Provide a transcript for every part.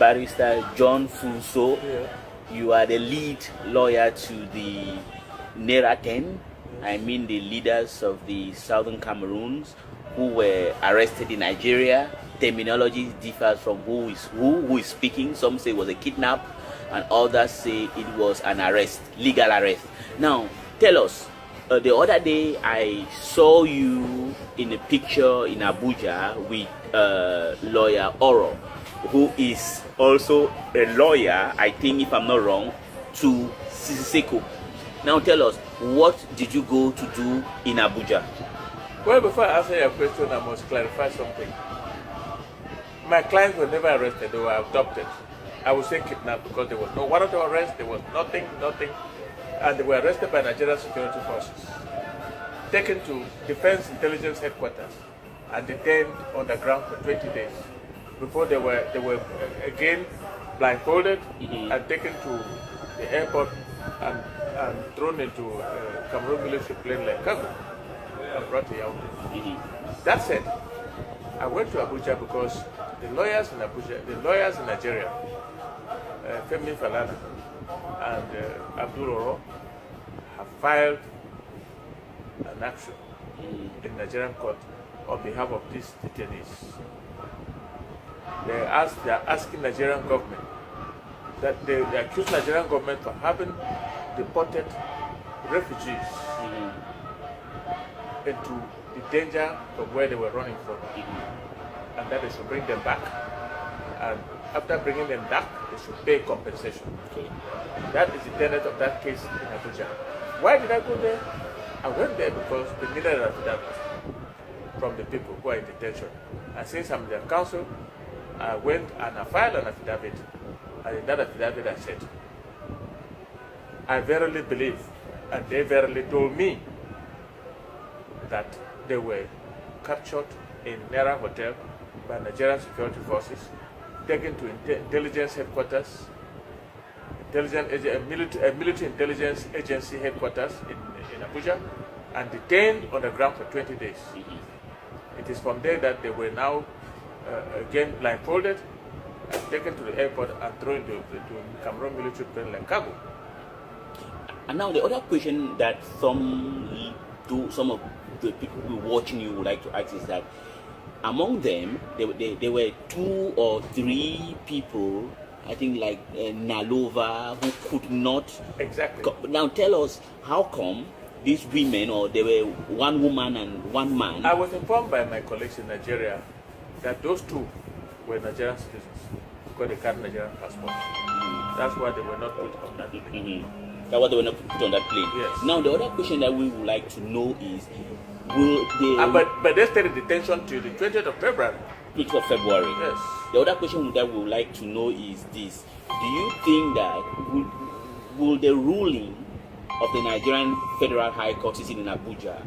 Barrister John Funso. Yeah. You are the lead lawyer to the Naira 10. I mean the leaders of the Southern Cameroons who were arrested in Nigeria. Terminology differs from who is speaking. Some say it was a kidnap and others say it was an arrest, legal arrest. Now, tell us, the other day I saw you in a picture in Abuja with lawyer Oro, who is also a lawyer, I think if I'm not wrong, to Siseko. Now tell us, what did you go to do in Abuja? Well, before I answer your question, I must clarify something. My clients were never arrested, they were abducted. I would say kidnapped because there was no warrant of arrest, there was nothing, and they were arrested by Nigerian security forces, taken to Defense Intelligence Headquarters and detained on the ground for 20 days before they were again blindfolded and taken to the airport and thrown into Cameroon military plane like cargo and brought to Yaoundé. That said, I went to Abuja because the lawyers in Nigeria, Femi Falana and Abdul Oro, have filed an action in Nigerian court on behalf of these detainees. They are asking Nigerian government that they accuse Nigerian government for having deported refugees into the danger from where they were running from, and that they should bring them back, and after bringing them back, they should pay compensation. That is the tenet of that case in Abuja. Why did I go there? I went there because they needed an affidavit from the people who are in detention. And since I'm their counsel, I went and I filed an affidavit, and in that affidavit I said, I verily believe, and they verily told me, that they were captured in Naira Hotel by Nigerian security forces, taken to intelligence headquarters, military intelligence agency headquarters in Abuja, and detained on the ground for 20 days. It is from there that they were now again blindfolded and taken to the airport and thrown to Cameroon military plane like cargo. And now the other question that some of the people watching you would like to ask is that among them, there were 2 or 3 people, I think like Nalova, who could not. Exactly. Now tell us, how come these women, or there were 1 woman and 1 man? I was informed by my colleagues in Nigeria that those 2 were Nigerian citizens because they carried Nigerian passports. That's why they were not put on that plane. That's why they were not put on that plane. Yes. Now the other question that we would like to know is, will they... but they stayed in detention till the 20th of February. 20th of February. Yes. The other question that we would like to know is this: do you think that will the ruling of the Nigerian Federal High Court sitting in Abuja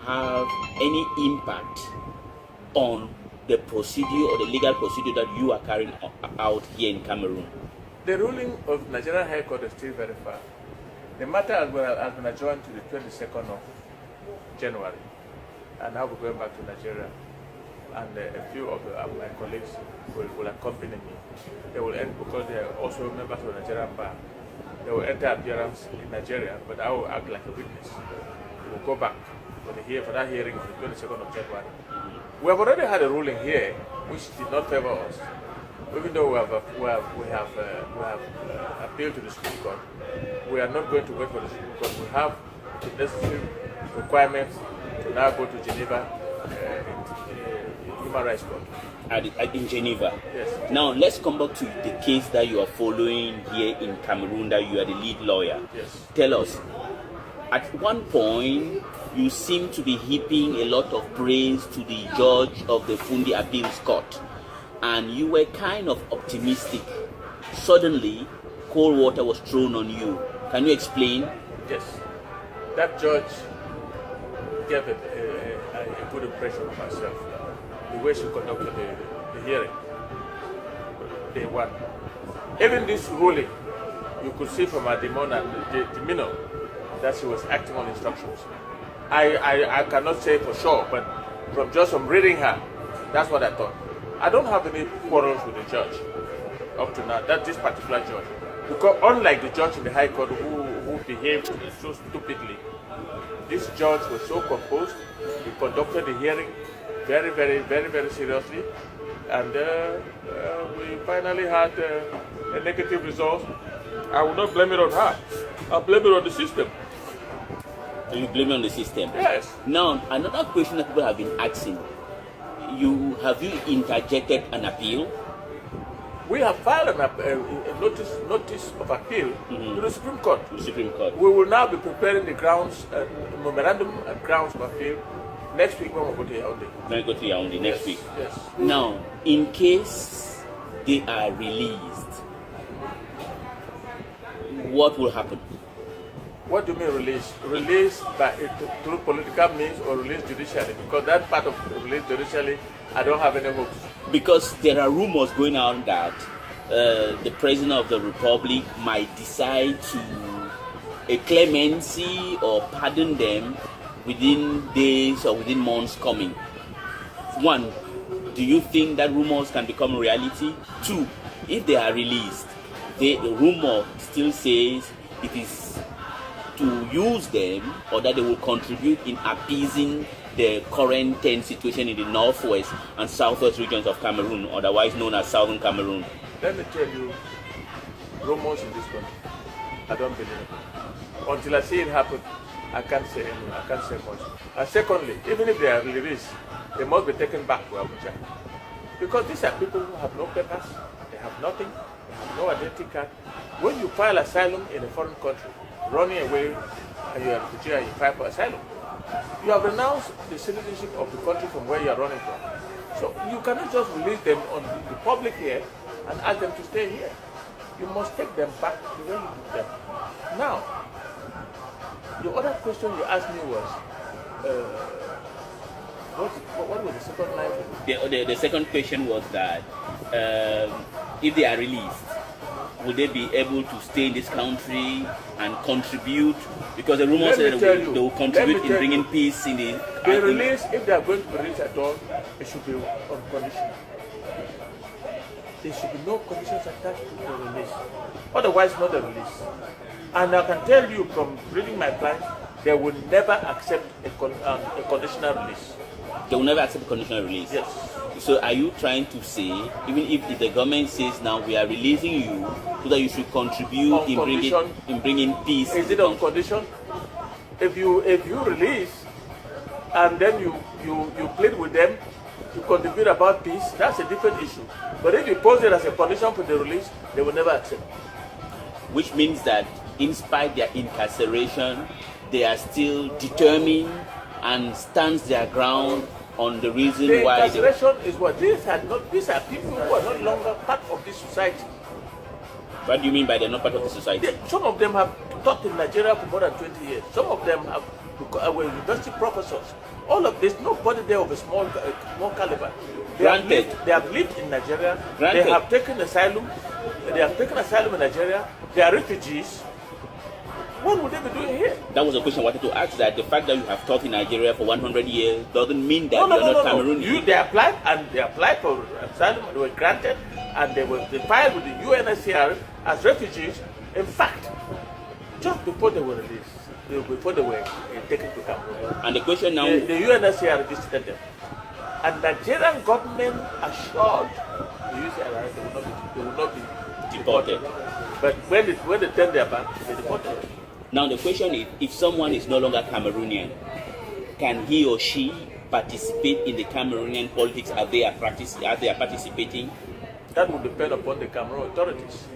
have any impact on the procedure or the legal procedure that you are carrying out here in Cameroon? The ruling of Nigerian High Court is still very far. The matter has been adjourned to the 22nd of January, and now we're going back to Nigeria. And a few of my colleagues will accompany me. They will end, because they are also members of the Nigerian bar. They will enter appearance in Nigeria, but I will act like a witness. We will go back for that hearing on the 22nd of January. We have already had a ruling here which did not favor us. Even though we have appealed to the Supreme Court, we are not going to wait for the Supreme Court. We have the necessary requirements to now go to Geneva, Human Rights Court. In Geneva. Yes. Now let's come back to the case that you are following here in Cameroon, that you are the lead lawyer. Yes. Tell us, at one point you seem to be heaping a lot of praise to the judge of the Fundi Appeals Court, and you were kind of optimistic. Suddenly, cold water was thrown on you. Can you explain? Yes. That judge gave a good impression of herself. The way she conducted the hearing, day one. Even this ruling, you could see from her demeanor that she was acting on instructions. I cannot say for sure, but from reading her, that's what I thought. I don't have any quarrels with the judge. up to now. That's this particular judge. Because unlike the judge in the High Court who behaved so stupidly, this judge was so composed. He conducted the hearing very, very, very, very seriously, and we finally had a negative result. I will not blame it on her. I'll blame it on the system. You blame it on the system? Yes. Now, another question that people have been asking, have you interjected an appeal? We have filed a notice of appeal to the Supreme Court. The Supreme Court. We will now be preparing the grounds, memorandum and grounds of appeal next week when we go to Yaoundé. When we go to Yaoundé next week. Yes. Now, in case they are released, what will happen? What do you mean release? Release through political means or release judicially? Because that part of release judicially, I don't have any hopes. Because there are rumors going on that the President of the Republic might decide to a clemency or pardon them within days or within months coming. One, do you think that rumors can become reality? Two, if they are released, the rumor still says it is to use them or that they will contribute in appeasing the current tense situation in the northwest and southwest regions of Cameroon, otherwise known as Southern Cameroon. Let me tell you, rumors in this country, I don't believe it. Until I see it happen, I can't say anything. I can't say much. And secondly, even if they are released, they must be taken back to Abuja. Because these are people who have no papers, they have nothing, they have no identity card. When you file asylum in a foreign country, running away and you're a refugee and you file for asylum, you have renounced the citizenship of the country from where you are running from. So you cannot just release them on the public here and ask them to stay here. You must take them back to where you took them. Now, the other question you asked me was, what was the second line? The second question was that if they are released, will they be able to stay in this country and contribute? Because the rumors say that they will contribute in bringing peace in the... They release, if they are going to be released at all, it should be unconditional. There should be no conditions attached to the release. Otherwise, not a release. And I can tell you from reading my clients, they will never accept a conditional release. They will never accept a conditional release? Yes. So are you trying to say, even if the government says now we are releasing you, so that you should contribute in bringing peace? Is it on condition? If you release and then you plead with them to contribute about peace, that's a different issue. But if you pose it as a condition for the release, they will never accept. Which means that in spite their incarceration, they are still determined and stands their ground on the reason why the incarceration is what these are people who are no longer part of this society. What do you mean by they're not part of the society? Some of them have taught in Nigeria for more than 20 years. Some of them were university professors. All of this, nobody there of a small caliber. They have lived in Nigeria. Granted. They have taken asylum. They have taken asylum in Nigeria. They are refugees. What would they be doing here? That was a question I wanted to ask, that the fact that you have taught in Nigeria for 100 years doesn't mean that you're not Cameroonian. They applied for asylum, and they were granted, and they filed with the UNHCR as refugees. In fact, just before they were released, before they were taken to Cameroon. And the question now... The UNHCR visited them. And the Nigerian government assured the UNHCR they will not be deported. But when they turn their back, they deported them. Now the question is, if someone is no longer Cameroonian, can he or she participate in the Cameroonian politics as they are participating? That would depend upon the Cameroon authorities.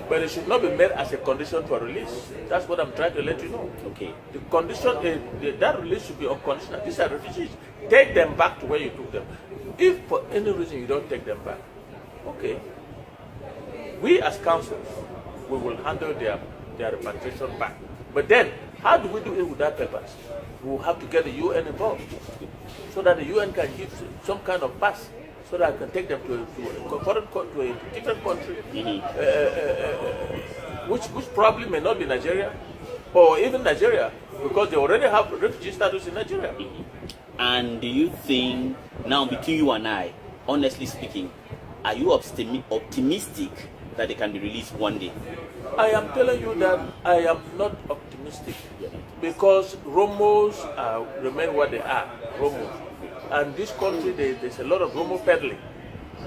But it should not be made as a condition for release. That's what I'm trying to let you know. Okay. The condition, that release should be unconditional. These are refugees. Take them back to where you took them. If for any reason you don't take them back, okay. We as councils, we will handle their repatriation back. But then, how do we do it without papers? We will have to get the UN involved, so that the UN can give some kind of pass, so that I can take them to a different country, which probably may not be Nigeria, or even Nigeria, because they already have refugee status in Nigeria. And do you think, now between you and I, honestly speaking, are you optimistic that they can be released one day? I am telling you that I am not optimistic because Romos remain what they are, Romos. And this country, there's a lot of Romo peddling.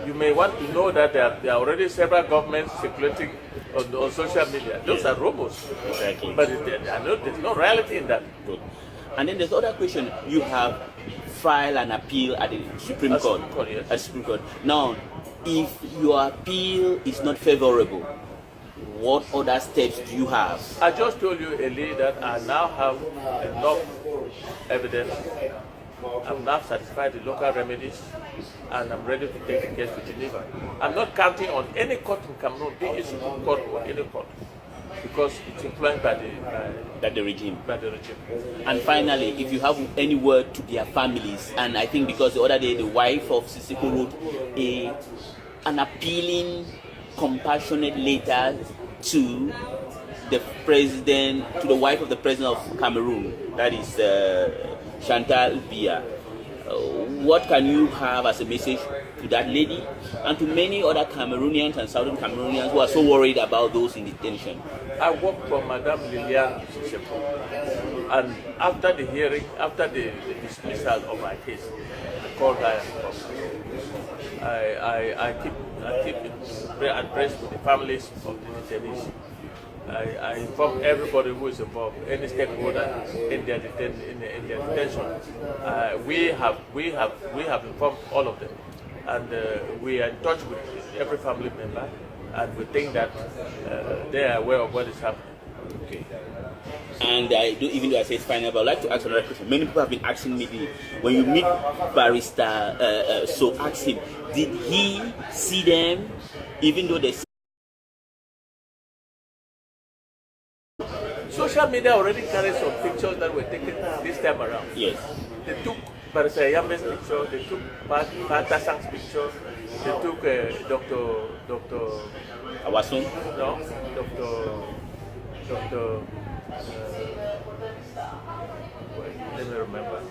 You may want to know that there are already several governments circulating on social media. Those are Romos. Exactly. But there's no reality in that. Good. And then there's other question. You have filed an appeal at the Supreme Court. Yes. At Supreme Court. Now, if your appeal is not favorable, what other steps do you have? I just told you, Eli, that I now have enough evidence. I'm now satisfied the local remedies, and I'm ready to take the case to Geneva. I'm not counting on any court in Cameroon, be it Supreme Court or any court, because it's influenced by the regime. By the regime. And finally, if you have any word to their families, and I think because the other day the wife of Sissoko wrote an appealing, compassionate letter to the president, to the wife of the president of Cameroon, that is Chantal Biya. What can you have as a message to that lady and to many other Cameroonians and Southern Cameroonians who are so worried about those in detention? I work for Madame Liliane Sissoko, and after the hearing, after the dismissal of my case, I called her and talked. I keep abreast with the families of the detainees. I inform everybody who is involved, any stakeholder in their detention. We have informed all of them, and we are in touch with every family member, and we think that they are aware of what is happening. Okay. And even though I say it's final, but I'd like to ask another question. Many people have been asking me, when you meet Barrister, so ask him, did he see them, even though they Social media already carries some pictures that were taken this time around. Yes. They took Barrister Yambe's picture, they took Martha Sang's picture, they took Dr. Awason? No, let me remember.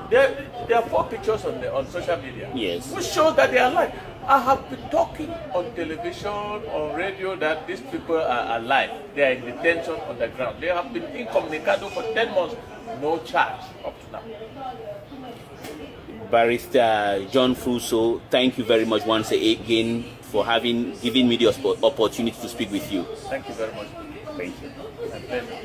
There are 4 pictures on social media. Yes. Which shows that they are alive. I have been talking on television, on radio, that these people are alive. They are in detention on the ground. They have been incommunicado for 10 months, no charge up to now. Barrister John Fruso, thank you very much once again for giving me the opportunity to speak with you. Thank you very much. Thank you. My pleasure.